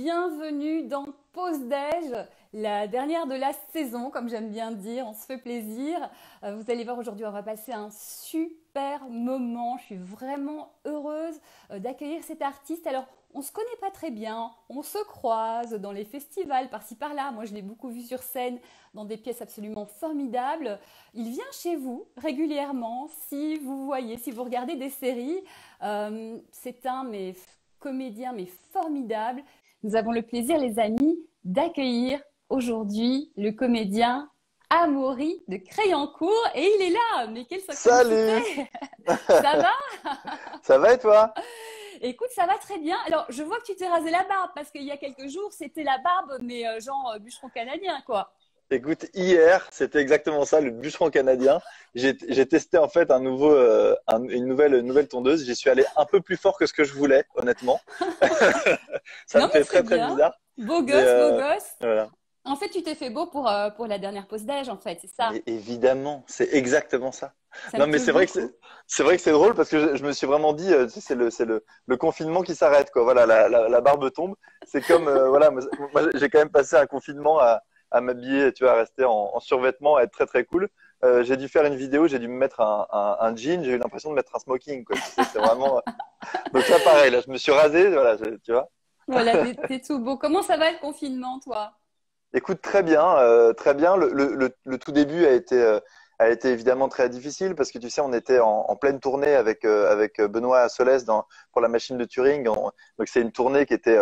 bienvenue dans Pause Déj, la dernière de la saison, comme j'aime bien dire, on se fait plaisir. Vous allez voir aujourd'hui, on va passer un super moment. Je suis vraiment heureuse d'accueillir cet artiste. Alors, on ne se connaît pas très bien, on se croise dans les festivals par-ci par-là. Moi, je l'ai beaucoup vu sur scène dans des pièces absolument formidables. Il vient chez vous régulièrement, si vous voyez, si vous regardez des séries. C'est un comédien formidable. Nous avons le plaisir, les amis, d'accueillir aujourd'hui le comédien Amaury de Créancourt. Et il est là. Mais quelle Salut. synchronicité! Ça va? Ça va et toi? Écoute, ça va très bien. Alors, je vois que tu t'es rasé la barbe parce qu'il y a quelques jours, c'était la barbe, mais genre bûcheron canadien, quoi. Écoute, hier, c'était exactement ça, le bûcheron canadien. J'ai testé en fait une nouvelle tondeuse. J'y suis allé un peu plus fort que ce que je voulais, honnêtement. Ça Non, me mais fait c'est très très bien. bizarre. Beau Mais gosse, beau gosse. voilà. En fait, tu t'es fait beau pour la dernière pause déj, en fait, c'est ça. Mais évidemment, c'est exactement ça. Ça me Non, mais touche c'est vrai que beaucoup. c'est vrai que c'est drôle parce que je me suis vraiment dit, tu sais, c'est le confinement qui s'arrête, quoi. Voilà, la barbe tombe. C'est comme, voilà, moi, j'ai quand même passé un confinement à m'habiller, tu vois, à rester en survêtement, à être très très cool. J'ai dû faire une vidéo, j'ai dû me mettre un jean, j'ai eu l'impression de mettre un smoking, quoi. Tu sais, c'est vraiment. Donc là, pareil, là, je me suis rasé, voilà, tu vois. Voilà, t'es tout beau. Comment ça va le confinement, toi? Écoute, très bien, très bien. Le tout début a été évidemment très difficile parce que tu sais, on était en pleine tournée avec Benoît Solès pour la machine de Turing. Donc c'est une tournée qui était,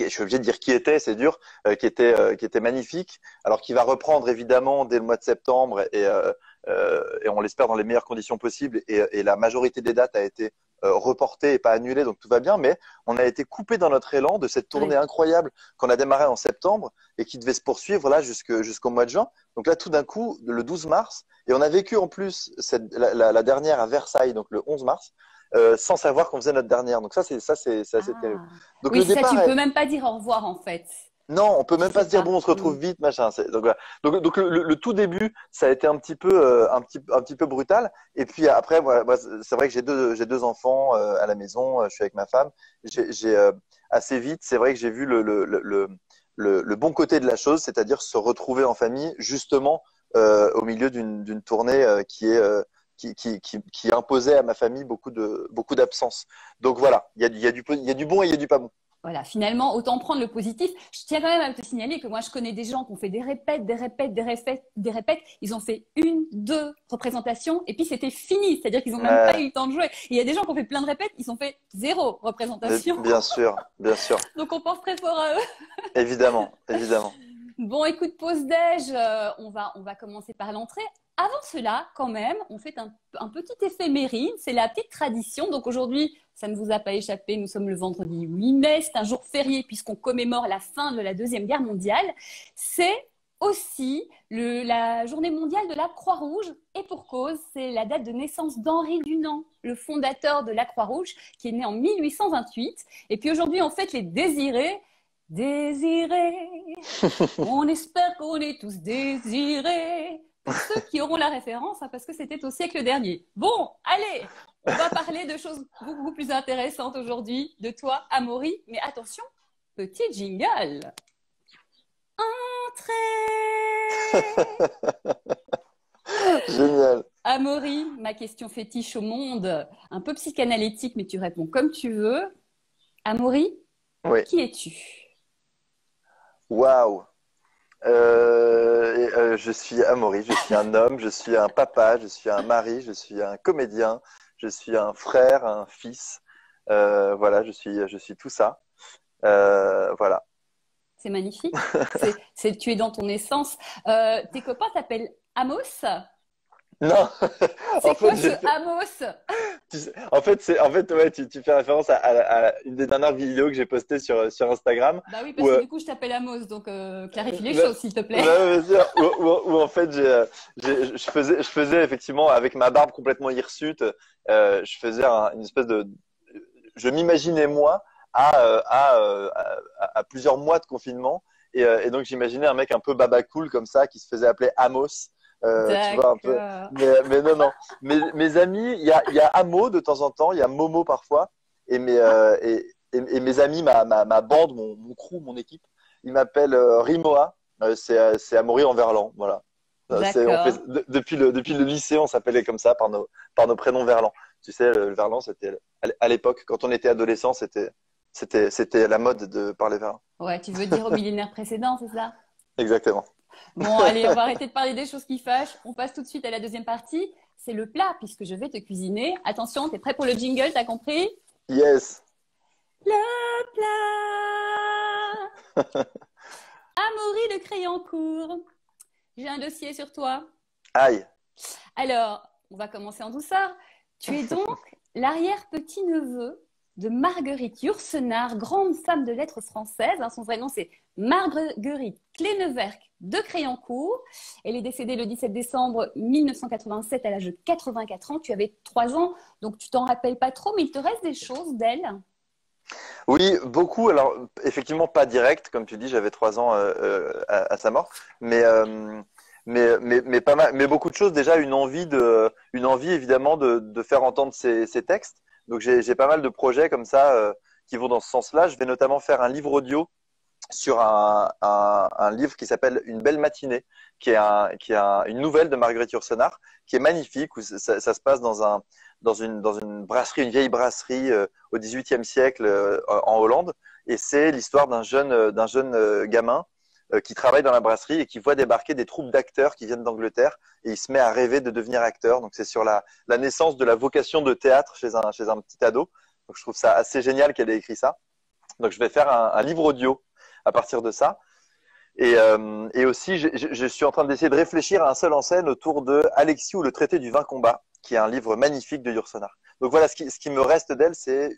je suis obligé de dire qui était, c'est dur, qui était magnifique. Alors qui va reprendre évidemment dès le mois de septembre et on l'espère dans les meilleures conditions possibles. Et la majorité des dates a été reportée et pas annulée, donc tout va bien. Mais on a été coupé dans notre élan de cette tournée Oui. incroyable qu'on a démarré en septembre et qui devait se poursuivre là jusqu'au mois de juin. Donc là, tout d'un coup, le 12 mars, et on a vécu en plus la dernière à Versailles, donc le 11 mars, sans savoir qu'on faisait notre dernière. Donc ça c'est assez terrible. Ah. Donc Oui, le c'est ça, départ tu peux est, même pas dire au revoir, en fait. non, on peut Tu même pas sais se dire pas. bon, on se retrouve vite, machin. Donc, voilà. Donc le tout début, ça a été un petit peu brutal. Et puis après, voilà, moi, c'est vrai que j'ai deux enfants à la maison. Je suis avec ma femme. Assez vite, c'est vrai que j'ai vu le bon côté de la chose, c'est-à-dire se retrouver en famille, justement au milieu d'une tournée qui imposait à ma famille beaucoup d'absence. Donc voilà, il y a du bon et il y a du pas bon. Voilà, finalement, autant prendre le positif. Je tiens quand même à te signaler que moi, je connais des gens qui ont fait des répètes, des répètes, des répètes, des répètes. Ils ont fait une, deux représentations et puis c'était fini. C'est-à-dire qu'ils n'ont même pas eu Ouais. le temps de jouer. Et il y a des gens qui ont fait plein de répètes, ils ont fait zéro Mais représentation. bien sûr, bien sûr. Donc on pense très fort à eux. Évidemment, évidemment. Bon, écoute, pause déj, on va commencer par l'entrée. Avant cela, quand même, on fait un petit éphéméride. C'est la petite tradition. Donc aujourd'hui, ça ne vous a pas échappé, nous sommes le vendredi 8 mai. C'est un jour férié puisqu'on commémore la fin de la Deuxième Guerre mondiale. C'est aussi la journée mondiale de la Croix-Rouge. Et pour cause, c'est la date de naissance d'Henri Dunant, le fondateur de la Croix-Rouge, qui est né en 1828. Et puis aujourd'hui, on fête les désirés. Désirés, on espère qu'on est tous désirés. Pour ceux qui auront la référence, hein, parce que c'était au siècle dernier. Bon, allez, on va parler de choses beaucoup plus intéressantes aujourd'hui, de toi, Amaury. Mais attention, petit jingle. Entrée. Génial. Amaury, ma question fétiche au monde, un peu psychanalytique, mais tu réponds comme tu veux. Amaury, Oui. qui es-tu? Waouh. Je suis Amaury, je suis un homme, je suis un papa, je suis un mari, je suis un comédien, je suis un frère, un fils. Voilà, je suis tout ça. Voilà. C'est magnifique. Tu es dans ton essence. Tes copains t'appellent Amos. Non, en C'est fait, quoi ce Amos? ouais, tu fais référence à une des dernières vidéos que j'ai postées sur Instagram Bah oui, parce où, que du coup, je t'appelle Amos, donc clarifie les bah, choses, s'il te plaît. bah, bien sûr, où, en fait je faisais effectivement avec ma barbe complètement hirsute, je faisais une espèce je m'imaginais moi à plusieurs mois de confinement et donc j'imaginais un mec un peu baba cool comme ça qui se faisait appeler Amos, tu vois un peu. D'accord. Mais non, non. Mes amis, il y a Amo de temps en temps, il y a Momo parfois et mes Ah, et et mes amis, ma bande, mon crew, mon équipe, ils m'appellent Rimoa. C'est à mourir en verlan, voilà. D'accord. Depuis le lycée, on s'appelait comme ça par nos prénoms verlan. Tu sais, le verlan, c'était à l'époque, quand on était adolescent, c'était la mode de parler verlan. Ouais, tu veux dire au millénaire précédent, c'est ça? Exactement. Bon, allez, on va arrêter de parler des choses qui fâchent. On passe tout de suite à la deuxième partie. C'est le plat, puisque je vais te cuisiner. Attention, t'es prêt pour le jingle, t'as compris? Yes. Le plat! Amaury de Créancourt. J'ai un dossier sur toi. Aïe. Alors, on va commencer en douceur. Tu es donc l'arrière-petit-neveu de Marguerite Yourcenar, grande femme de lettres française. Son vrai nom, c'est Marguerite Cléneverc de Créancourt. Elle est décédée le 17 décembre 1987 à l'âge de 84 ans. Tu avais 3 ans, donc tu t'en rappelles pas trop, mais il te reste des choses d'elle. Oui, beaucoup. Alors, effectivement, pas direct, comme tu dis, j'avais 3 ans à sa mort, mais pas mal, mais beaucoup de choses. Déjà, une envie évidemment de faire entendre ces textes. Donc, j'ai pas mal de projets comme ça qui vont dans ce sens-là. Je vais notamment faire un livre audio sur un livre qui s'appelle Une belle matinée, une nouvelle de Marguerite Yourcenar, qui est magnifique, où ça se passe dans une brasserie, une vieille brasserie au XVIIIe siècle en Hollande. Et c'est l'histoire d'un jeune gamin qui travaille dans la brasserie et qui voit débarquer des troupes d'acteurs qui viennent d'Angleterre, et il se met à rêver de devenir acteur. Donc c'est sur la naissance de la vocation de théâtre chez un petit ado. Donc je trouve ça assez génial qu'elle ait écrit ça. Donc je vais faire un livre audio à partir de ça. Et aussi, je suis en train d'essayer de réfléchir à un seul en scène autour de Alexis ou le traité du 20 combats, qui est un livre magnifique de Yourcenar. Donc voilà, ce qui me reste d'elle, c'est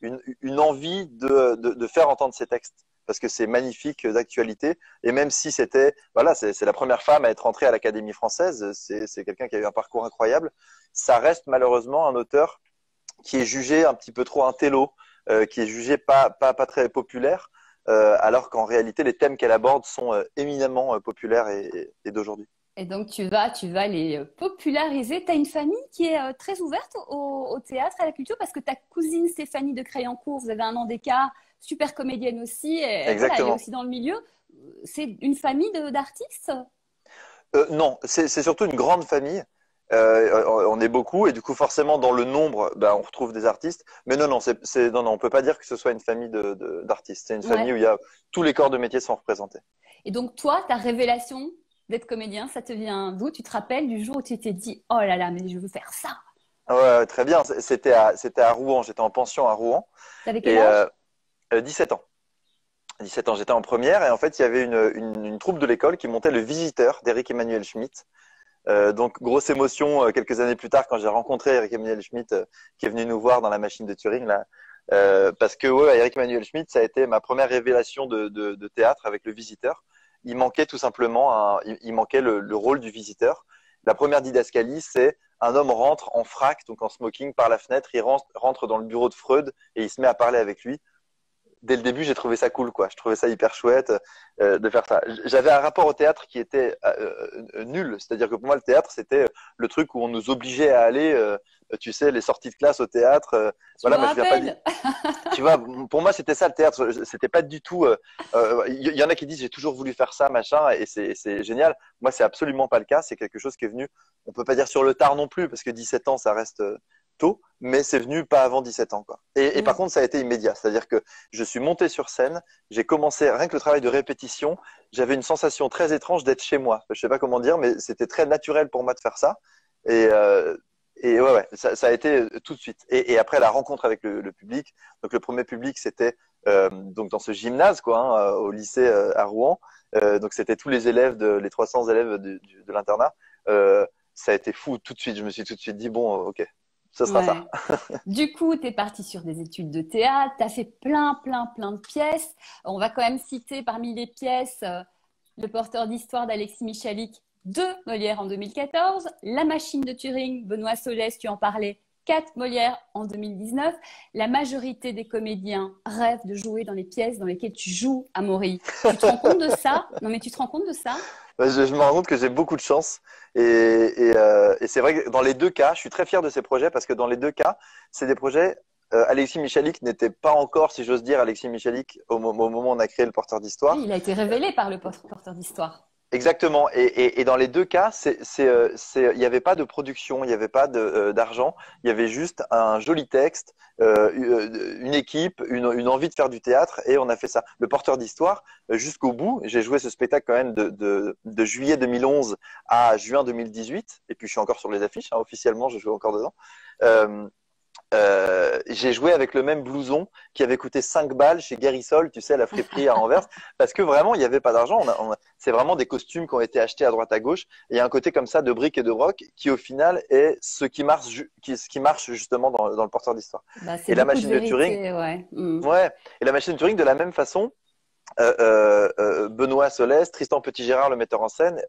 une envie de faire entendre ces textes, parce que c'est magnifique d'actualité. Et même si voilà, c'est la première femme à être entrée à l'Académie française, c'est quelqu'un qui a eu un parcours incroyable, ça reste malheureusement un auteur qui est jugé un petit peu trop intello, qui est jugé pas très populaire, alors qu'en réalité, les thèmes qu'elle aborde sont éminemment populaires et d'aujourd'hui. Et donc, tu vas les populariser. Tu as une famille qui est très ouverte au théâtre, à la culture, parce que ta cousine Stéphanie de Créancourt, vous avez un an d'écart, super comédienne aussi, et voilà, elle est Exactement. aussi dans le milieu. C'est une famille d'artistes? Non, c'est surtout une grande famille. On est beaucoup et du coup forcément dans le nombre, on retrouve des artistes. Mais non, non, on peut pas dire que ce soit une famille d'artistes. C'est une famille Ouais. où il y a tous les corps de métier sont représentés. Et donc, toi, ta révélation d'être comédien, ça te vient d'où? Tu te rappelles du jour où tu t'es dit, oh là là, mais je veux faire ça? Ouais, très bien. C'était à Rouen. J'étais en pension à Rouen T'avais quel et âge? 17 ans. 17 ans, j'étais en première et en fait il y avait une troupe de l'école qui montait Le Visiteur d'Éric Emmanuel Schmitt. Donc grosse émotion quelques années plus tard quand j'ai rencontré Eric Emmanuel Schmitt qui est venu nous voir dans la machine de Turing là, parce que ouais, Eric Emmanuel Schmitt ça a été ma première révélation de théâtre avec Le Visiteur. Il manquait tout simplement il manquait le rôle du visiteur. La première didascalie, c'est un homme rentre en frac, donc en smoking par la fenêtre, il rentre dans le bureau de Freud et il se met à parler avec lui. Dès le début, j'ai trouvé ça cool, quoi. Je trouvais ça hyper chouette de faire ça. J'avais un rapport au théâtre qui était nul, c'est-à-dire que pour moi, le théâtre, c'était le truc où on nous obligeait à aller, tu sais, les sorties de classe au théâtre. Je me Voilà, moi, je viens pas. rappelle. Tu vois, pour moi, c'était ça le théâtre. C'était pas du tout. Y en a qui disent j'ai toujours voulu faire ça, machin, et c'est génial. Moi, c'est absolument pas le cas. C'est quelque chose qui est venu. On peut pas dire sur le tard non plus, parce que 17 ans, ça reste tôt, mais c'est venu pas avant 17 ans, quoi. Et par contre, ça a été immédiat. C'est-à-dire que je suis monté sur scène, j'ai commencé rien que le travail de répétition. J'avais une sensation très étrange d'être chez moi. Je sais pas comment dire, mais c'était très naturel pour moi de faire ça. Et ouais, ça a été tout de suite. Et après la rencontre avec le public. Donc le premier public, c'était donc dans ce gymnase, quoi, hein, au lycée à Rouen. Donc c'était tous les élèves les 300 élèves de l'internat. Ça a été fou tout de suite. Je me suis tout de suite dit bon, ok, ce sera ça. Ouais. Du coup, tu es parti sur des études de théâtre, tu as fait plein de pièces. On va quand même citer parmi les pièces Le porteur d'histoire d'Alexis Michalik de Molière en 2014, La machine de Turing, Benoît Solès, tu en parlais, 4 Molière en 2019. La majorité des comédiens rêvent de jouer dans les pièces dans lesquelles tu joues, Amaury. Tu te rends compte de ça? Non, mais tu te rends compte de ça? Je me rends compte que j'ai beaucoup de chance et c'est vrai que dans les deux cas, je suis très fier de ces projets parce que dans les deux cas, c'est des projets Alexis Michalik n'était pas encore, si j'ose dire, Alexis Michalik au moment où on a créé le porteur d'histoire. Oui, il a été révélé par le porteur d'histoire. Exactement. Et dans les deux cas, il n'y avait pas de production, il n'y avait pas d'argent. Il y avait juste un joli texte, une équipe, une envie de faire du théâtre, et on a fait ça. Le porteur d'histoire, jusqu'au bout. J'ai joué ce spectacle quand même de juillet 2011 à juin 2018. Et puis je suis encore sur les affiches, hein, officiellement, je joue encore dedans. Euh, j'ai joué avec le même blouson qui avait coûté 5 balles chez Guérissol, tu sais, à la friperie à Anvers, parce que vraiment, il n'y avait pas d'argent. C'est vraiment des costumes qui ont été achetés à droite à gauche. Et il y a un côté comme ça de briques et de broc qui, au final, est ce qui marche justement dans le porteur d'histoire. Bah, c'est Et la beaucoup de machine de Turing, vérité, ouais. ouais. Et la machine de Turing, de la même façon, Benoît Solès, Tristan Petit-Gérard, le metteur en scène,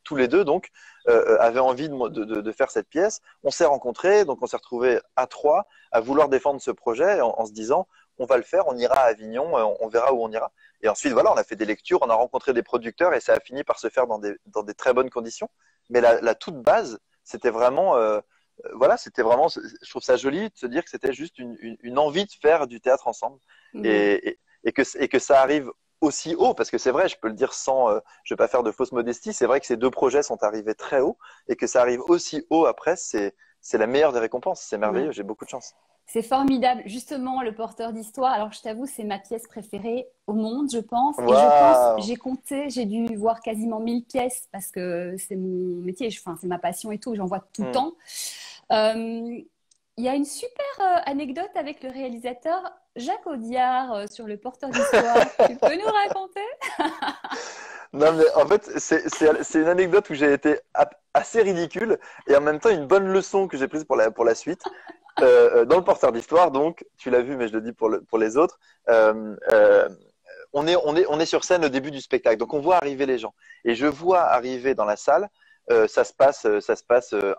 tous les deux donc avaient envie de faire cette pièce. On s'est rencontrés, donc on s'est retrouvés à trois à vouloir défendre ce projet en se disant on va le faire, on ira à Avignon, on verra où on ira. Et ensuite voilà, on a fait des lectures, on a rencontré des producteurs et ça a fini par se faire dans des très bonnes conditions. Mais la toute base, c'était vraiment voilà, c'était vraiment, je trouve ça joli de se dire que c'était juste une envie de faire du théâtre ensemble. Mmh. Et que ça arrive aussi haut, parce que c'est vrai, je peux le dire sans, je vais pas faire de fausse modestie, c'est vrai que ces deux projets sont arrivés très haut, et que ça arrive aussi haut après, c'est la meilleure des récompenses, c'est merveilleux, j'ai beaucoup de chance. C'est formidable. Justement, le porteur d'histoire, alors je t'avoue, c'est ma pièce préférée au monde, je pense. Et je pense, Waouh. j'ai compté, j'ai dû voir quasiment 1000 pièces parce que c'est mon métier, enfin, c'est ma passion et tout, j'en vois tout le temps. Euh, Il y a une super anecdote avec le réalisateur Jacques Audiard sur le porteur d'histoire. Tu peux nous raconter? Non, mais en fait, c'est une anecdote où j'ai été assez ridicule, et en même temps une bonne leçon que j'ai prise pour la suite. Dans le porteur d'histoire, donc, tu l'as vu, mais je le dis pour les autres, on est sur scène au début du spectacle, donc on voit arriver les gens. Et je vois arriver dans la salle, ça se passe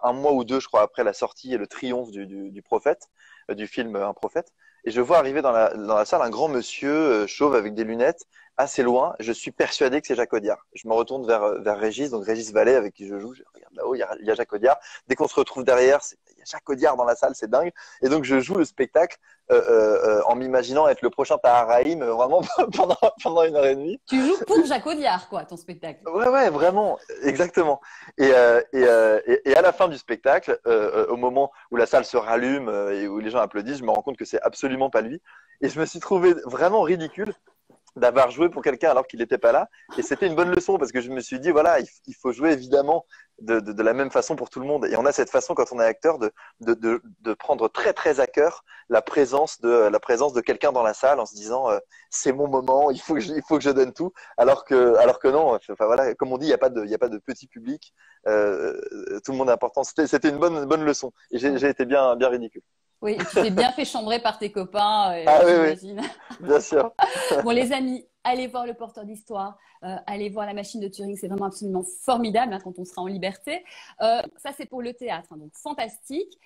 un mois ou deux, je crois, après la sortie et le triomphe du prophète, du film Un prophète. Et je vois arriver dans la salle un grand monsieur chauve avec des lunettes, assez loin. Je suis persuadé que c'est Jacques Audiard. Je me retourne vers Régis, donc Régis Vallée avec qui je joue. Je regarde là-haut, il y a Jacques Audiard. Dès qu'on se retrouve derrière, il y a Jacques Audiard dans la salle, c'est dingue. Et donc je joue le spectacle en m'imaginant être le prochain Tahar Rahim vraiment pendant 1 heure et demie. Tu joues pour Jacques Audiard, quoi, ton spectacle. Ouais, vraiment, exactement. Et à la fin du spectacle, au moment où la salle se rallume et où les gens applaudissent, je me rends compte que c'est absolument pas lui. Et je me suis trouvé vraiment ridicule d'avoir joué pour quelqu'un alors qu'il n'était pas là. Et c'était une bonne leçon parce que je me suis dit, voilà, il faut jouer évidemment de la même façon pour tout le monde. Et on a cette façon, quand on est acteur, de prendre très, très à cœur la présence de quelqu'un dans la salle en se disant, c'est mon moment, il faut que je donne tout. Alors que non, enfin, voilà, comme on dit, il n'y a pas de petit public. Tout le monde est important. C'était une bonne leçon. Et j'ai été bien ridicule. Oui, et tu t'es bien fait chambrer par tes copains, Ah oui, j'imagine. bien sûr. Bon, les amis, allez voir le porteur d'histoire, allez voir la machine de Turing, c'est vraiment absolument formidable hein, quand on sera en liberté. Ça, c'est pour le théâtre, hein, donc fantastique.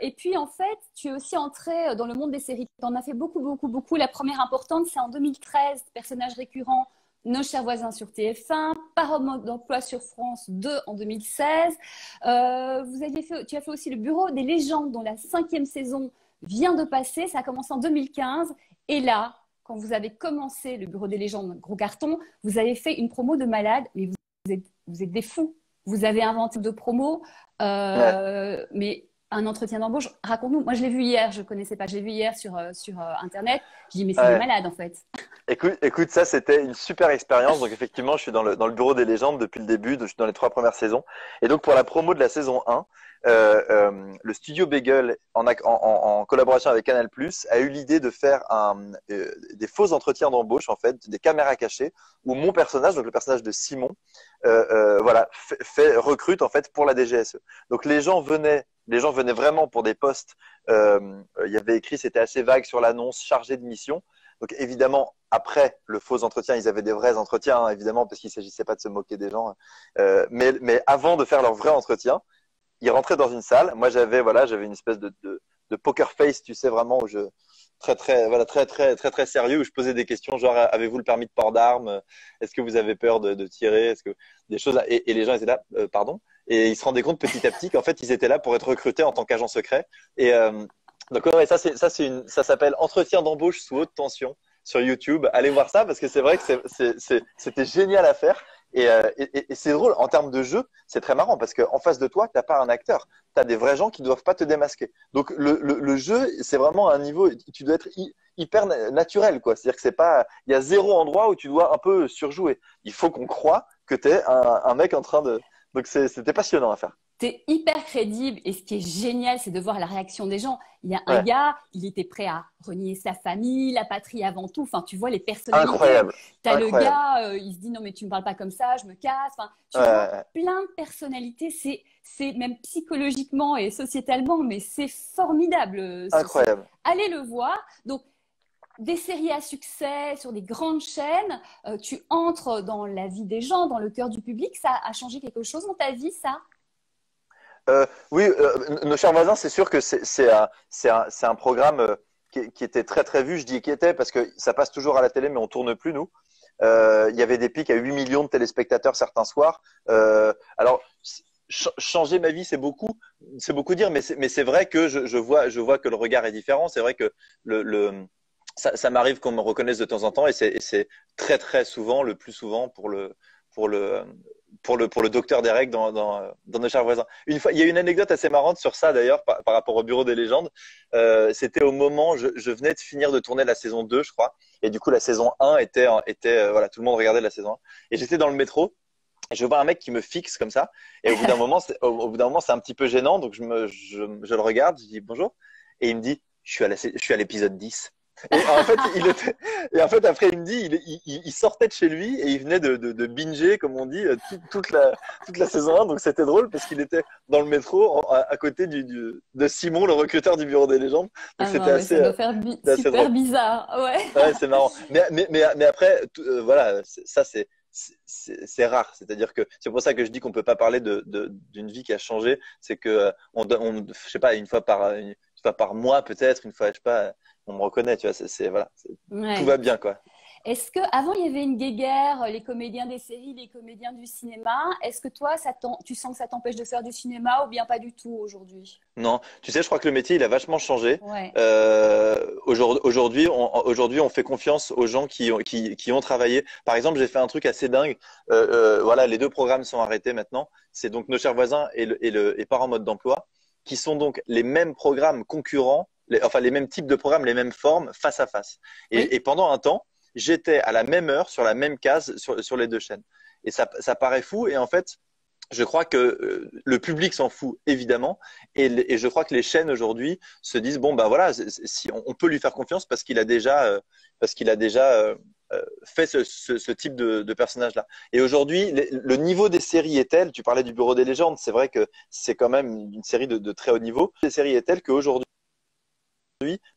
Et puis, en fait, tu es aussi entré dans le monde des séries. Tu en as fait beaucoup, beaucoup, beaucoup. La première importante, c'est en 2013, personnage récurrent. Nos chers voisins sur TF1, Parole d'emploi sur France 2 en 2016. Tu as fait aussi le Bureau des légendes dont la 5e saison vient de passer. Ça a commencé en 2015. Et là, quand vous avez commencé le Bureau des légendes, gros carton, vous avez fait une promo de malade, mais vous êtes des fous. Vous avez inventé de promos, Ouais. mais un entretien d'embauche, raconte-nous. Moi, je l'ai vu hier, je ne connaissais pas, je l'ai vu hier sur Internet. Je dis, mais c'est des Ouais. malades en fait. Écoute, ça c'était une super expérience. Donc effectivement, je suis dans le bureau des légendes depuis le début, je suis dans les 3 premières saisons. Et donc pour la promo de la saison 1, le studio Bagel, en collaboration avec Canal+, a eu l'idée de faire des faux entretiens d'embauche, en fait, des caméras cachées, où mon personnage, donc le personnage de Simon, voilà, recrute en fait pour la DGSE. Donc les gens venaient vraiment pour des postes. Il y avait écrit, c'était assez vague sur l'annonce, chargé de mission. Donc évidemment, après le faux entretien, ils avaient des vrais entretiens, hein, évidemment, parce qu'il ne s'agissait pas de se moquer des gens. Mais avant de faire leur vrai entretien, ils rentraient dans une salle. Moi, j'avais une espèce de poker face, tu sais, vraiment, où très sérieux, où je posais des questions genre, avez-vous le permis de port d'armes? Est-ce que vous avez peur de tirer? Est-ce que des choses, et les gens étaient là, pardon? Et ils se rendaient compte petit à petit qu'en fait, ils étaient là pour être recrutés en tant qu'agent secret. Donc ouais, ça s'appelle Entretien d'embauche sous haute tension sur YouTube. Allez voir ça parce que c'est vrai que c'était génial à faire. Et c'est drôle en termes de jeu, c'est très marrant parce qu'en face de toi, t'as pas un acteur, t'as des vrais gens qui doivent pas te démasquer. Donc le jeu, c'est vraiment un niveau, tu dois être hyper naturel quoi. C'est-à-dire que c'est pas, il y a zéro endroit où tu dois un peu surjouer. Il faut qu'on croie que t'es un mec en train de. Donc c'était passionnant à faire. T'es hyper crédible et ce qui est génial, c'est de voir la réaction des gens. Il y a un Ouais, gars, il était prêt à renier sa famille, la patrie avant tout. Enfin, tu vois les personnalités. incroyable, T'as le incroyable. gars, il se dit non mais tu me parles pas comme ça, je me casse. Enfin, tu Ouais, vois ouais, ouais. plein de personnalités. C'est même psychologiquement et sociétalement, mais c'est formidable. Incroyable. Allez le voir. Donc des séries à succès sur des grandes chaînes, tu entres dans la vie des gens, dans le cœur du public. Ça a changé quelque chose dans ta vie, ça? Oui, nos chers voisins, c'est sûr que c'est un programme qui était très très vu. Je dis qui était parce que ça passe toujours à la télé, mais on tourne plus nous. Il y avait des pics à 8 millions de téléspectateurs certains soirs. Alors changer ma vie, c'est beaucoup dire, mais c'est vrai que je vois que le regard est différent. C'est vrai que ça m'arrive qu'on me reconnaisse de temps en temps et c'est très très souvent, le plus souvent pour le pour le docteur des règles dans nos chers voisins. Une fois, il y a une anecdote assez marrante sur ça d'ailleurs par rapport au Bureau des légendes. C'était au moment, je venais de finir de tourner la saison 2, je crois, et du coup la saison 1 était voilà, tout le monde regardait la saison 1, et j'étais dans le métro. Et je vois un mec qui me fixe comme ça, et au bout d'un moment, c'est un petit peu gênant, donc je le regarde, je dis bonjour, et il me dit, je suis à l'épisode 10. Et en fait, et en fait, après, il me dit, il sortait de chez lui et il venait de binger, comme on dit, toute la saison 1. Donc, c'était drôle parce qu'il était dans le métro à côté de Simon, le recruteur du Bureau des légendes. Donc, Ah non, mais ça doit faire c'était assez super drôle. bizarre. Ouais. Ouais, c'est marrant. Mais après, voilà, ça, c'est rare. C'est-à-dire que c'est pour ça que je dis qu'on peut pas parler d'une vie qui a changé. C'est que, je sais pas, une fois par mois, peut-être, une fois, je sais pas, on me reconnaît, tu vois, voilà, tout Ouais. va bien, quoi. Est-ce que avant il y avait une guéguerre, les comédiens des séries, les comédiens du cinéma? Est-ce que toi, tu sens que ça t'empêche de faire du cinéma ou bien pas du tout aujourd'hui? Non, tu sais, je crois que le métier, il a vachement changé. Ouais. Aujourd'hui, on fait confiance aux gens qui ont travaillé. Par exemple, j'ai fait un truc assez dingue. Voilà, les deux programmes sont arrêtés maintenant. C'est donc Nos chers voisins et Parents en mode d'emploi, qui sont donc les mêmes programmes concurrents, enfin les mêmes types de programmes, les mêmes formes, face à face. Oui. Et pendant un temps, j'étais à la même heure sur la même case sur les deux chaînes. Et ça paraît fou. Et en fait, je crois que le public s'en fout évidemment, et je crois que les chaînes aujourd'hui se disent bon bah voilà, si on peut lui faire confiance parce qu'il a déjà fait ce type de personnage là. Et aujourd'hui, le niveau des séries est tel. Tu parlais du Bureau des légendes, c'est vrai que c'est quand même une série de très haut niveau. Les séries est telle qu'aujourd'hui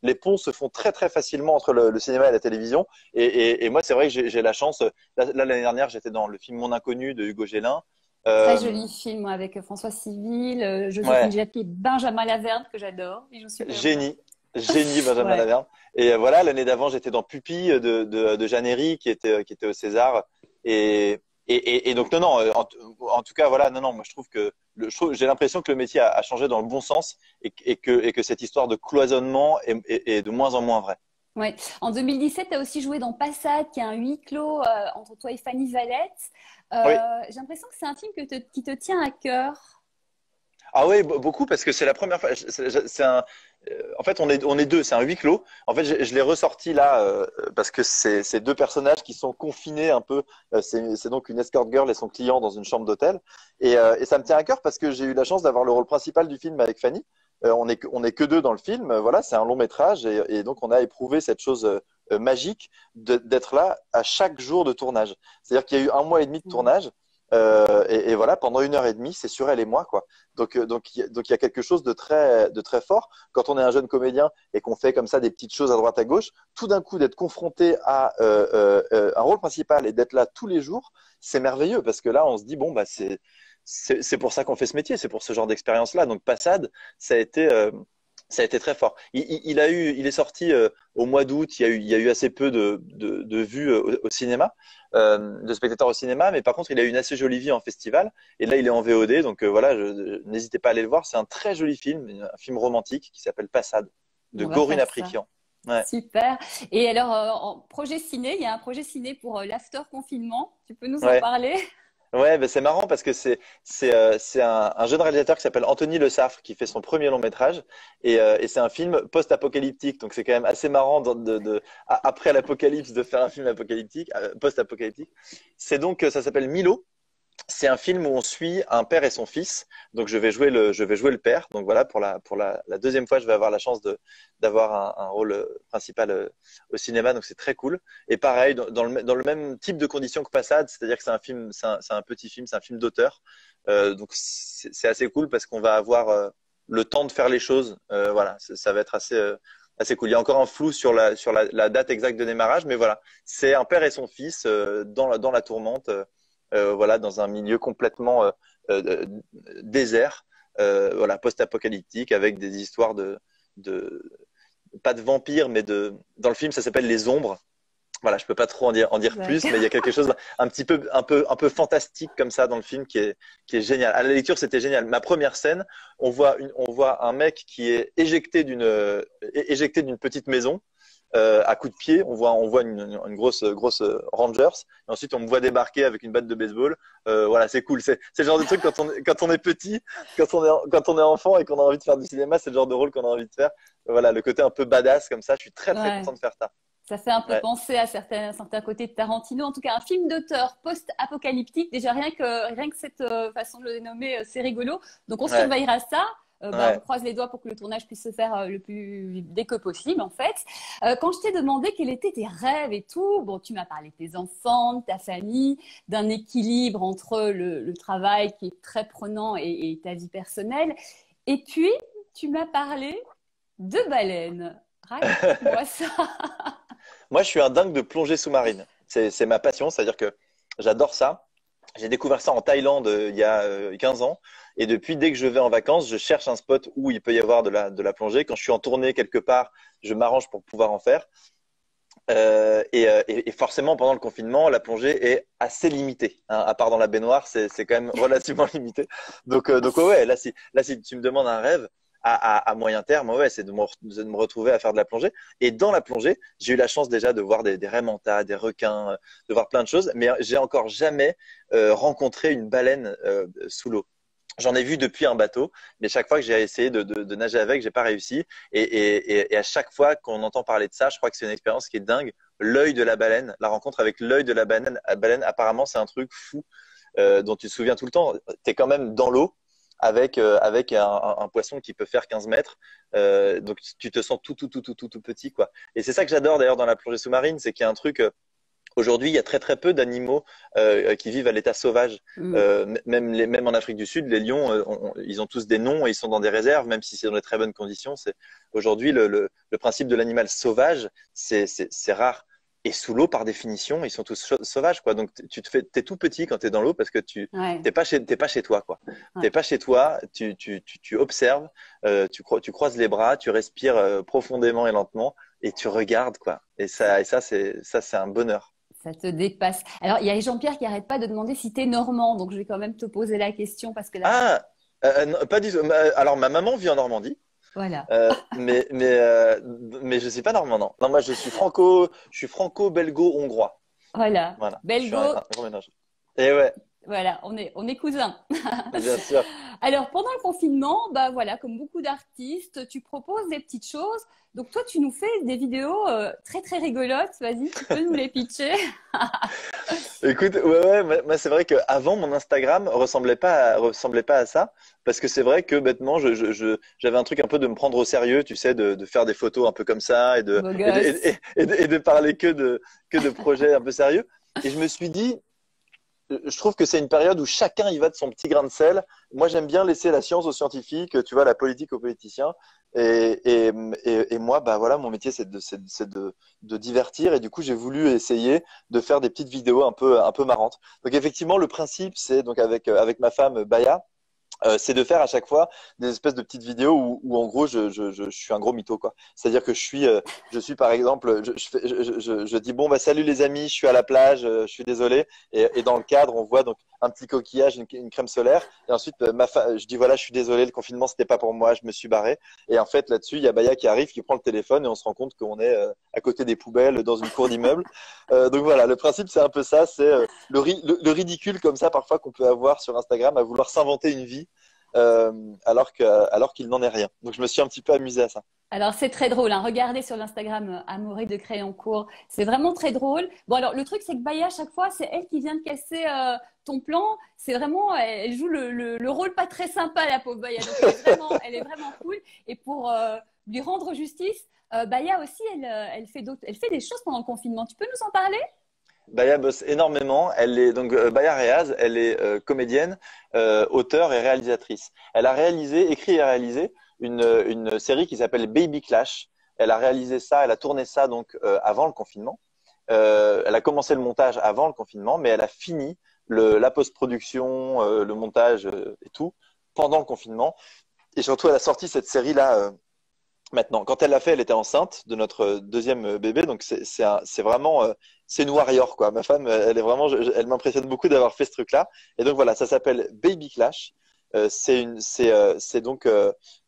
les ponts se font très très facilement entre le cinéma et la télévision. Et moi, c'est vrai que j'ai la chance. Là, l'année dernière, j'étais dans le film Mon Inconnu de Hugo Gélin. Très Euh, joli film moi, avec François Civil, Joséphine ouais, Japy et Benjamin Laverne que j'adore. Ils jouent super bien. génie, génie Benjamin Ouais. Laverne. Et voilà, l'année d'avant, j'étais dans Pupille de Jeanne Herry qui était au César. Et, et donc, non, non, en tout cas, voilà, non, non, moi je trouve que j'ai l'impression que le métier a changé dans le bon sens et que cette histoire de cloisonnement est de moins en moins vraie. Ouais. En 2017, tu as aussi joué dans Passade, qui est un huis clos entre toi et Fanny Valette. Oui. J'ai l'impression que c'est un film qui te tient à cœur. Ah oui, beaucoup parce que c'est la première fois. En fait, on est deux, c'est un huis clos. En fait, je l'ai ressorti là parce que c'est deux personnages qui sont confinés un peu. C'est donc une escort girl et son client dans une chambre d'hôtel. Et ça me tient à cœur parce que j'ai eu la chance d'avoir le rôle principal du film avec Fanny. On est que deux dans le film. Voilà, c'est un long métrage et donc on a éprouvé cette chose magique d'être là à chaque jour de tournage. C'est-à-dire qu'il y a eu un mois et demi de Mm. tournage. Et voilà, pendant une heure et demie, c'est sur elle et moi, quoi. Donc il y a quelque chose de très fort quand on est un jeune comédien et qu'on fait comme ça des petites choses à droite à gauche. Tout d'un coup, d'être confronté à un rôle principal et d'être là tous les jours, c'est merveilleux parce que là, on se dit bon bah c'est pour ça qu'on fait ce métier, c'est pour ce genre d'expérience-là. Donc Passade, ça a été ça a été très fort. Il est sorti au mois d'août. Il y a eu assez peu de vues au cinéma, de spectateurs au cinéma, mais par contre, il a eu une assez jolie vie en festival. Et là, il est en VOD, donc voilà, n'hésitez pas à aller le voir. C'est un très joli film, un film romantique qui s'appelle Passade. de On va Gorin faire ça. Aprikian. Ouais. Super. Et alors, en projet ciné, il y a un projet ciné pour l'after confinement. Tu peux nous en Ouais. parler? Ouais, ben c'est marrant parce que c'est un jeune réalisateur qui s'appelle Anthony Le Saffre qui fait son premier long métrage et c'est un film post-apocalyptique, donc c'est quand même assez marrant après l'apocalypse de faire un film apocalyptique post-apocalyptique. C'est donc ça s'appelle Milo. C'est un film où on suit un père et son fils. Donc je vais jouer le père. Donc voilà, la deuxième fois, je vais avoir la chance d'avoir un rôle principal au cinéma. Donc c'est très cool. Et pareil, dans le même type de conditions que Passade, c'est-à-dire que c'est un film, c'est un petit film, c'est un film d'auteur. Donc c'est assez cool parce qu'on va avoir le temps de faire les choses. Voilà, ça va être assez cool. Il y a encore un flou sur la date exacte de démarrage, mais voilà, c'est un père et son fils dans la tourmente. Voilà, dans un milieu complètement euh, désert, voilà, post-apocalyptique, avec des histoires de pas de vampires, mais dans le film, ça s'appelle Les Ombres. Voilà, je peux pas trop en dire plus, mais il y a quelque chose un peu fantastique comme ça dans le film qui est génial. À la lecture, c'était génial. Ma première scène, on voit un mec qui est éjecté d'une petite maison à coups de pied. On voit une grosse Rangers. Et ensuite, on me voit débarquer avec une batte de baseball. Voilà, c'est cool. C'est le genre de truc quand on est petit, quand on est enfant et qu'on a envie de faire du cinéma, c'est le genre de rôle qu'on a envie de faire. Voilà, le côté un peu badass comme ça. Je suis très Ouais. content de faire ça. Ça fait un peu Ouais, penser à certains côtés de Tarantino. En tout cas, un film d'auteur post-apocalyptique. Déjà, rien que cette façon de le dénommer, c'est rigolo. Donc, on ouais, surveillera ça. On ouais. croise les doigts pour que le tournage puisse se faire le plus dès que possible, en fait. Quand je t'ai demandé quels étaient tes rêves et tout, bon, tu m'as parlé de tes enfants, de ta famille, d'un équilibre entre le travail qui est très prenant et ta vie personnelle. Et puis, tu m'as parlé de baleines. Raconte-moi ça. Moi, je suis un dingue de plongée sous-marine. C'est ma passion, c'est-à-dire que j'adore ça. J'ai découvert ça en Thaïlande il y a 15 ans. Et depuis, dès que je vais en vacances, je cherche un spot où il peut y avoir de la plongée. Quand je suis en tournée quelque part, je m'arrange pour pouvoir en faire. Et forcément, pendant le confinement, la plongée est assez limitée, hein. À part dans la baignoire, c'est quand même relativement limité. Donc ouais, là, si tu me demandes un rêve à moyen terme, ouais, c'est de me retrouver à faire de la plongée. Et dans la plongée, j'ai eu la chance déjà de voir des raimentas, des requins, de voir plein de choses, mais j'ai encore jamais rencontré une baleine sous l'eau. J'en ai vu depuis un bateau, mais chaque fois que j'ai essayé de nager avec, j'ai pas réussi. Et à chaque fois qu'on entend parler de ça, je crois que c'est une expérience qui est dingue. L'œil de la baleine, la rencontre avec l'œil de la baleine, apparemment, c'est un truc fou dont tu te souviens tout le temps. Tu es quand même dans l'eau avec un poisson qui peut faire 15 mètres. Donc tu te sens tout petit, quoi. Et c'est ça que j'adore d'ailleurs dans la plongée sous-marine, c'est qu'il y a un truc. Aujourd'hui, il y a très peu d'animaux qui vivent à l'état sauvage. Mm. Même en Afrique du Sud, les lions, ils ont tous des noms et ils sont dans des réserves, même si c'est dans de très bonnes conditions. Aujourd'hui le principe de l'animal sauvage, c'est rare. Et sous l'eau, par définition, ils sont tous sauvages, quoi. Donc t'es tout petit quand t'es dans l'eau parce que Ouais, t'es pas chez toi, quoi. ouais. T'es pas chez toi. Tu observes, tu croises les bras, tu respires profondément et lentement et tu regardes, quoi. Et ça c'est un bonheur. Ça te dépasse. Alors, il y a Jean-Pierre qui arrête pas de demander si tu es normand, donc je vais quand même te poser la question parce que là, Ah, non, pas du tout. Alors, ma maman vit en Normandie, voilà. euh, mais, mais, euh, mais je suis pas normand, non. Non, moi, je suis franco-belgo-hongrois. Voilà. Voilà, je suis Belgo, un gros mélange. Et ouais, voilà, on est cousins. bien sûr. Alors, pendant le confinement, bah voilà, comme beaucoup d'artistes, tu proposes des petites choses. Donc, toi, tu nous fais des vidéos très rigolotes. Vas-y, tu peux nous les pitcher? Écoute, ouais, moi, c'est vrai qu'avant, mon Instagram ressemblait pas à ça, parce que c'est vrai que bêtement, j'avais un truc un peu de me prendre au sérieux, tu sais, de faire des photos un peu comme ça Beau gosse. et de parler que de projets un peu sérieux. Et je me suis dit, je trouve que c'est une période où chacun y va de son petit grain de sel. Moi, j'aime bien laisser la science aux scientifiques, tu vois, la politique aux politiciens. Et moi, bah voilà, mon métier, de divertir. Et du coup, j'ai voulu essayer de faire des petites vidéos un peu marrantes. Donc, effectivement, le principe, c'est donc avec ma femme Baya, c'est de faire à chaque fois des espèces de petites vidéos où en gros je suis un gros mytho, quoi. C'est-à-dire que je suis par exemple je dis bon bah salut les amis, je suis à la plage, je suis désolé, et dans le cadre on voit donc un petit coquillage, une crème solaire. Et ensuite, je dis voilà, je suis désolé, le confinement, c'était pas pour moi, je me suis barré. Et en fait, là-dessus, il y a Baya qui arrive, qui prend le téléphone et on se rend compte qu'on est à côté des poubelles dans une cour d'immeuble. Donc voilà, le principe, c'est un peu ça. C'est le ridicule comme ça, parfois, qu'on peut avoir sur Instagram à vouloir s'inventer une vie alors qu'il n'en est rien. Donc je me suis un petit peu amusé à ça. Alors, c'est très drôle, hein. Regardez sur l'Instagram Amaury de Crayoncourt. C'est vraiment très drôle. Bon, alors, le truc, c'est que Baya, à chaque fois, c'est elle qui vient de casser ton plan. C'est vraiment, elle joue le rôle pas très sympa, la pauvre Baya. Donc, elle est vraiment cool. Et pour lui rendre justice, Baya aussi, elle fait des choses pendant le confinement. Tu peux nous en parler? Baya bosse énormément. Baya Reaz, elle est comédienne, auteure et réalisatrice. Elle a écrit et réalisé une série qui s'appelle Baby Clash. Elle a réalisé ça, elle a tourné ça donc avant le confinement. Elle a commencé le montage avant le confinement, mais elle a fini la post-production, le montage et tout pendant le confinement. Et surtout, elle a sorti cette série-là maintenant. Quand elle l'a fait, elle était enceinte de notre deuxième bébé, donc c'est vraiment c'est une warrior quoi. Ma femme, elle est vraiment, elle m'impressionne beaucoup d'avoir fait ce truc-là. Et donc voilà, ça s'appelle Baby Clash. C'est donc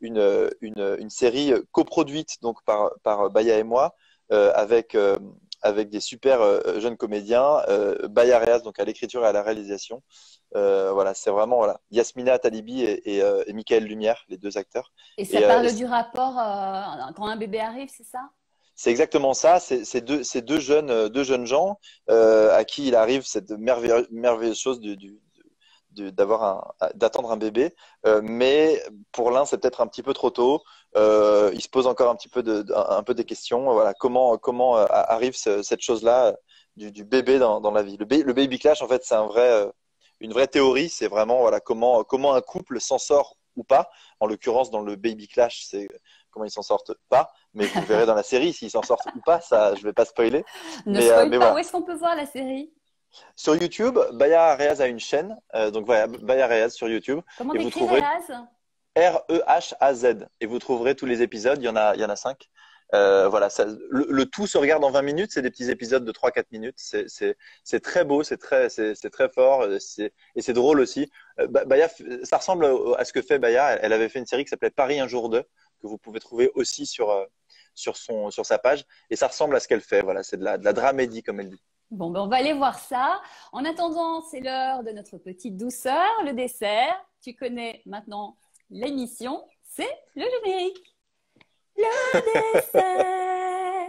une série coproduite donc par Baya et moi avec des super jeunes comédiens, Baya Reaz donc à l'écriture et à la réalisation. Voilà, c'est vraiment voilà Yasmina Talibi et Michael Lumière, les deux acteurs. Et ça parle du rapport quand un bébé arrive, c'est ça? C'est exactement ça. C'est deux jeunes gens à qui il arrive cette merveilleuse chose d'attendre un bébé. Mais pour l'un, c'est peut-être un petit peu trop tôt. Il se pose encore un peu des questions. Voilà, comment arrive cette chose-là du bébé dans la vie. Le baby clash, en fait, c'est une vraie théorie. C'est vraiment voilà comment un couple s'en sort ou pas. En l'occurrence, dans le baby clash, c'est comment ils s'en sortent pas. Mais vous verrez dans la série s'ils s'en sortent ou pas. Ça, je vais pas spoiler. Ne spoil pas. Voilà. Où est-ce qu'on peut voir la série? Sur YouTube, Baya Reaz a une chaîne. Donc voilà, Baya Reaz sur YouTube. Comment Et vous t'écris trouverez Reaz? Rehaz. Et vous trouverez tous les épisodes. Il y en a 5. Voilà, le tout se regarde en 20 minutes. C'est des petits épisodes de 3-4 minutes. C'est très beau, c'est très fort. Et c'est drôle aussi. Baya, ça ressemble à ce que fait Baya. Elle avait fait une série qui s'appelait Paris un jour 2, que vous pouvez trouver aussi sur sa page. Et ça ressemble à ce qu'elle fait. Voilà, c'est de la dramédie, comme elle dit. Bon, ben on va aller voir ça. En attendant, c'est l'heure de notre petite douceur, le dessert. Tu connais maintenant l'émission, c'est le générique. Le dessert,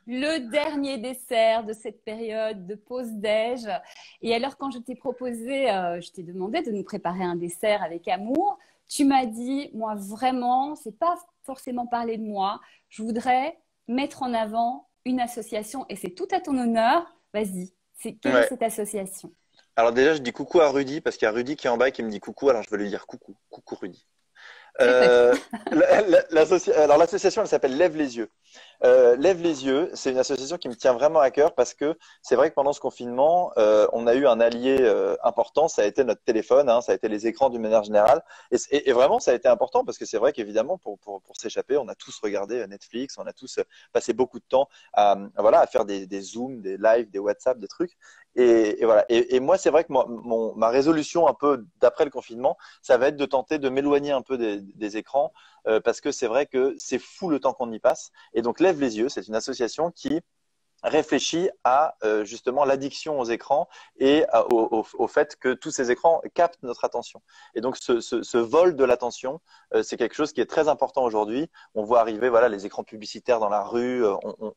le dernier dessert de cette période de pause déj. Et alors, quand je t'ai proposé, je t'ai demandé de nous préparer un dessert avec amour, tu m'as dit, moi vraiment, c'est pas forcément parler de moi. Je voudrais mettre en avant une association et c'est tout à ton honneur. Vas-y, quelle est Ouais. cette association? Alors déjà, je dis coucou à Rudy parce qu'il y a Rudy qui est en bas et qui me dit coucou. Alors je vais lui dire coucou, coucou Rudy. Télépathie. Euh, alors l'association, elle s'appelle Lève les yeux. Lève les yeux, c'est une association qui me tient vraiment à cœur parce que c'est vrai que pendant ce confinement, on a eu un allié important, ça a été notre téléphone, hein, ça a été les écrans d'une manière générale. Et vraiment, ça a été important parce que c'est vrai qu'évidemment, pour s'échapper, on a tous regardé Netflix, on a tous passé beaucoup de temps à faire des Zooms, des lives, des WhatsApp, des trucs. Et voilà. Et moi, c'est vrai que ma résolution un peu d'après le confinement, ça va être de tenter de m'éloigner un peu des écrans parce que c'est vrai que c'est fou le temps qu'on y passe. Et donc, Lève les yeux, c'est une association qui réfléchit à justement l'addiction aux écrans et au fait que tous ces écrans captent notre attention. Et donc ce vol de l'attention, c'est quelque chose qui est très important aujourd'hui. On voit arriver voilà les écrans publicitaires dans la rue,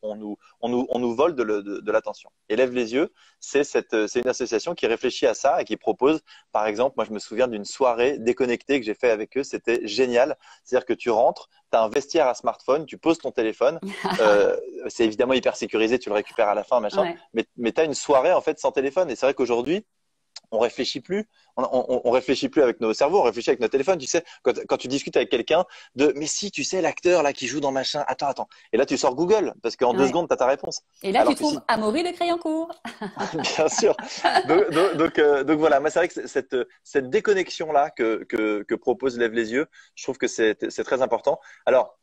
on nous vole de l'attention. Et Lève les yeux, c'est une association qui réfléchit à ça et qui propose, par exemple, moi je me souviens d'une soirée déconnectée que j'ai fait avec eux, c'était génial. C'est-à-dire que tu rentres, tu as un vestiaire à smartphone, tu poses ton téléphone, c'est évidemment hyper sécurisé, tu le récupères à la fin, machin. Ouais. Mais tu as une soirée en fait sans téléphone. Et c'est vrai qu'aujourd'hui, on réfléchit plus. On réfléchit plus avec nos cerveaux, on réfléchit avec nos téléphones. Tu sais, quand tu discutes avec quelqu'un mais si, tu sais, l'acteur là qui joue dans machin, attends. Et là, tu sors Google parce qu'en 2 secondes, tu as ta réponse. Et là, Alors tu trouves Amaury de Crayoncourt. bien sûr. Donc voilà, moi c'est vrai que cette déconnexion là que propose Lève les yeux, je trouve que c'est très important. Alors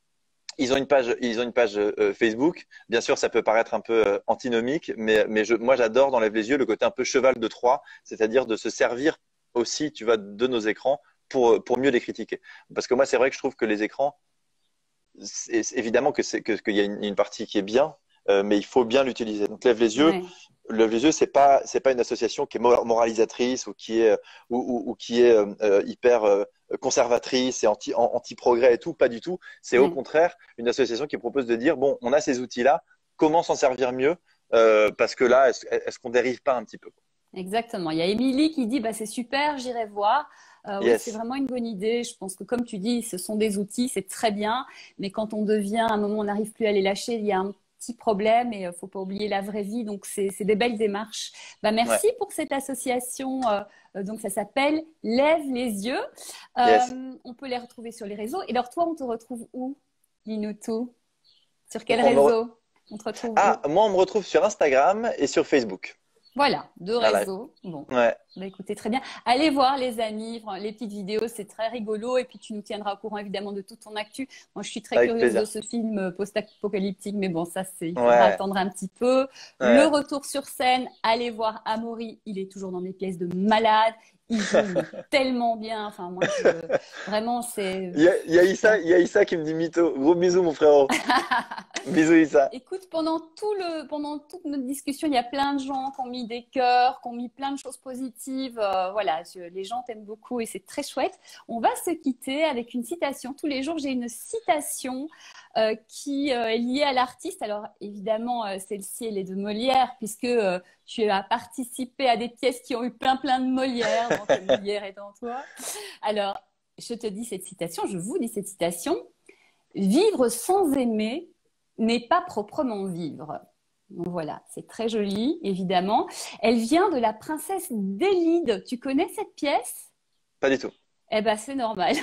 Ils ont une page Facebook. Bien sûr, ça peut paraître un peu antinomique, mais moi, j'adore dans Lève les yeux le côté un peu cheval de Troie, c'est-à-dire de se servir aussi, tu vois, de nos écrans pour mieux les critiquer. Parce que moi, c'est vrai que je trouve que les écrans, évidemment qu'il y a une partie qui est bien, mais il faut bien l'utiliser. Donc, Ouais. Lève les yeux, c'est pas une association qui est moralisatrice ou qui est hyper conservatrice et anti-progrès et tout, pas du tout. C'est au Ouais. contraire une association qui propose de dire bon, on a ces outils-là, comment s'en servir mieux parce que là, est-ce qu'on dérive pas un petit peu? Exactement. Il y a Émilie qui dit bah, c'est super, j'irai voir. Oui, c'est Yes, vraiment une bonne idée. Je pense que comme tu dis, ce sont des outils, c'est très bien. Mais quand on devient, à un moment, on n'arrive plus à les lâcher, il y a un petit problème et faut pas oublier la vraie vie. Donc, c'est des belles démarches. Bah, ouais, merci pour cette association. Donc, ça s'appelle Lève les yeux. yes. On peut les retrouver sur les réseaux. Et alors, toi, on te retrouve où? Dis-nous tout. Sur quel On me re- réseau? On te retrouve Ah, où? moi, on me retrouve sur Instagram et sur Facebook. Voilà, deux Voilà. réseaux. Bon, Ouais, bah écoutez, très bien. Allez voir les amis, enfin, les petites vidéos, c'est très rigolo. Et puis tu nous tiendras au courant évidemment de toute ton actu. Moi, je suis très avec curieuse de plaisir. ce film post-apocalyptique, mais bon, ça, il faudra Ouais, attendre un petit peu. Le ouais. retour sur scène, allez voir Amaury, il est toujours dans des pièces de malade. Il joue mais tellement bien. Enfin, moi, vraiment, c'est super. Il y a Issa qui me dit mytho. Gros bisous, mon frérot. Bisous, Issa. Écoute, pendant toute notre discussion, il y a plein de gens qui ont mis des cœurs, qui ont mis plein de choses positives. Voilà, les gens t'aiment beaucoup et c'est très chouette. On va se quitter avec une citation. Tous les jours, j'ai une citation qui est liée à l'artiste. Alors, évidemment, celle-ci, elle est de Molière, puisque tu as participé à des pièces qui ont eu plein de Molière, donc Molière est en toi. Alors, je te dis cette citation, je vous dis cette citation. Vivre sans aimer n'est pas proprement vivre. Donc voilà, c'est très joli, évidemment. Elle vient de la princesse d'Élide. Tu connais cette pièce? Pas du tout. Eh ben, c'est normal.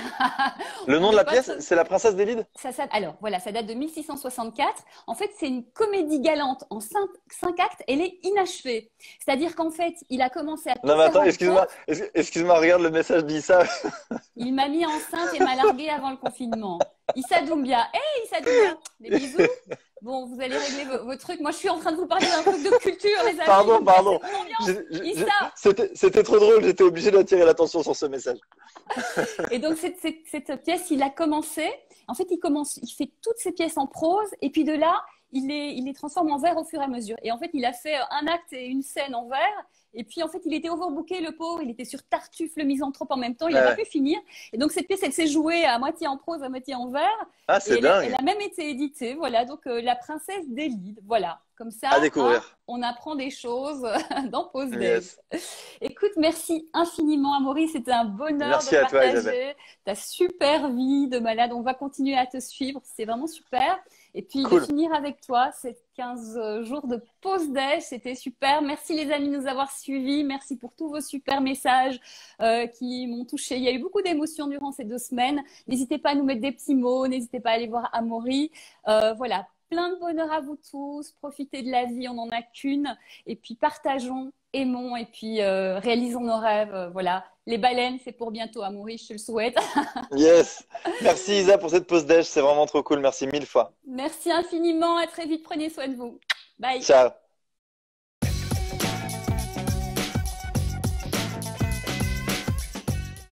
Le On nom de n'est la pas pièce, trop... c'est La Princesse des Lides? Alors, voilà, ça date de 1664. En fait, c'est une comédie galante en cinq actes. Elle est inachevée. C'est-à-dire qu'en fait, il a commencé à Non, tout mais faire attends, en prose. excuse-moi, regarde le message d'Issa. Il m'a mis enceinte et m'a larguée avant le confinement. Issa Doumbia. Hey, Issa Doumbia. Des bisous. Bon, vous allez régler vos trucs. Moi, je suis en train de vous parler d'un truc de culture, les amis. Vous Pardon, me cassez pardon. mon ambiance. Issa. C'était trop drôle, j'étais obligé d'attirer l'attention sur ce message. Et donc, cette pièce, il a commencé. En fait, il fait toutes ses pièces en prose. Et puis de là, il les transforme en vers au fur et à mesure. Et en fait, il a fait un acte et une scène en vers. Et puis, en fait, il était overbooké, le pauvre. Il était sur Tartuffe, le misanthrope en même temps. Il n'a pas Ouais. pu finir. Et donc, cette pièce, elle s'est jouée à moitié en prose, à moitié en vers. Ah, Et c'est elle dingue. a même été éditée. Voilà. Donc, La princesse d'Élide. Voilà. Comme ça, À hein, découvrir. on apprend des choses dans Pause Déj. Yes. Écoute, merci infiniment, Amaury. C'était un bonheur de Merci à toi, Isabelle. partager ta super vie de malade. On va continuer à te suivre. C'est vraiment super. Et puis, de Cool. finir avec toi, ces 15 jours de pause déj, c'était super. Merci les amis de nous avoir suivis. Merci pour tous vos super messages qui m'ont touché. Il y a eu beaucoup d'émotions durant ces 2 semaines. N'hésitez pas à nous mettre des petits mots. N'hésitez pas à aller voir Amaury. Voilà, plein de bonheur à vous tous. Profitez de la vie, on n'en a qu'une. Et puis, partageons, aimons et puis réalisons nos rêves. Voilà, les baleines, c'est pour bientôt, Amaury, je te le souhaite. Yes. Merci, Isa, pour cette pause déj. C'est vraiment trop cool. Merci mille fois. Merci infiniment. À très vite. Prenez soin de vous. Bye. Ciao.